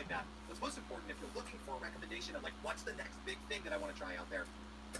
like that. What's most important, if you're looking for a recommendation of like, what's the next big thing that I want to try out there,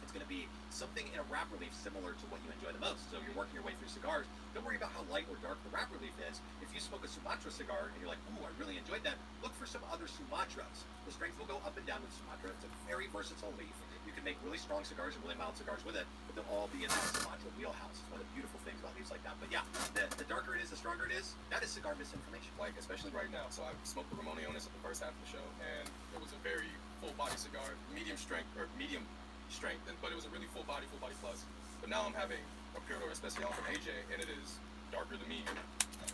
it's going to be something in a wrap relief similar to what you enjoy the most. So you're working your way through cigars. Don't worry about how light or dark the wrap relief is. If you smoke a Sumatra cigar and you're like, ooh, I really enjoyed that, look for some other Sumatras. The strength will go up and down with Sumatra. It's a very versatile leaf. You can make really strong cigars and really mild cigars with it, but they'll all be in that Sumatra wheelhouse. It's one of the beautiful things about leaves like that. But yeah, the darker it is, the stronger it is. That is cigar misinformation. Like, especially right now. So I smoked the Ramoniones at the first half of the show, and it was a very full body cigar, medium strength, but it was a really full body plus. But now I'm having a Puro Especial from AJ, and it is darker than medium.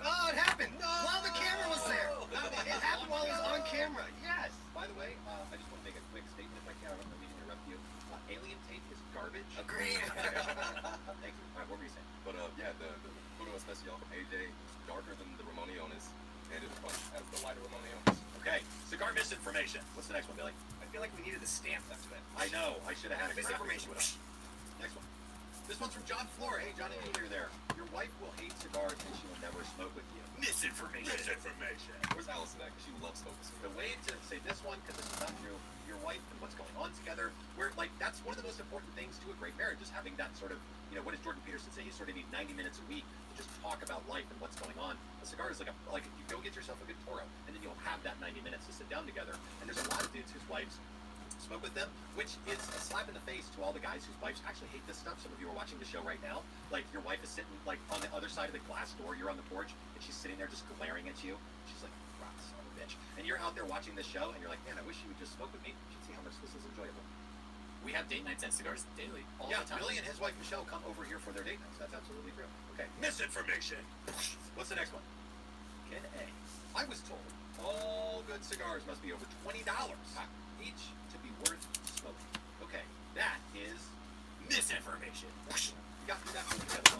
Oh, it happened! While the camera was there! It happened while it was on camera, yes! By the way, I just want to make a quick statement if I can. I don't mean to interrupt you. Alien tape is garbage. Agreed. Thank you. All right, what were you saying? But yeah, the Puro Especial from AJ, darker than the Ramoniones, and it has the lighter Ramoniones. Okay, cigar misinformation. What's the next one, Billy? I feel like we needed a stamp next to it. I know. I should have had a Misinformation. Next one. This one's from John Floor. Hey, Johnny, you're there. Your wife will hate cigars and she will never smoke with you. Misinformation. Where's Allison at? Because she loves smoking The cigars. way to say this one, because this is not true, your wife and what's going on together, where, like, that's one of the most important things to a great marriage, is having that sort of, you know, what does Jordan Peterson say? You sort of need 90 minutes a week to just talk about life and what's going on. A cigar is like you go get yourself a good Toro, and then you'll have that 90 minutes to sit down together. And there's a lot of dudes whose wives smoke with them, which is a slap in the face to all the guys whose wives actually hate this stuff. Some of you are watching the show right now. Like, your wife is sitting, like, on the other side of the glass door. You're on the porch, and she's sitting there just glaring at you. She's like, wow, son of a bitch. And you're out there watching this show, and you're like, man, I wish you would just smoke with me. You should see how much this is enjoyable. We have date nights at Cigars daily, all Yeah, the time. Billy and his wife Michelle come over here for their date nights. That's absolutely true. Okay, misinformation. What's the next one? Ken A. I was told all good cigars must be over $20 each to be worth smoking. Okay, that is Misinformation. you got through that one together.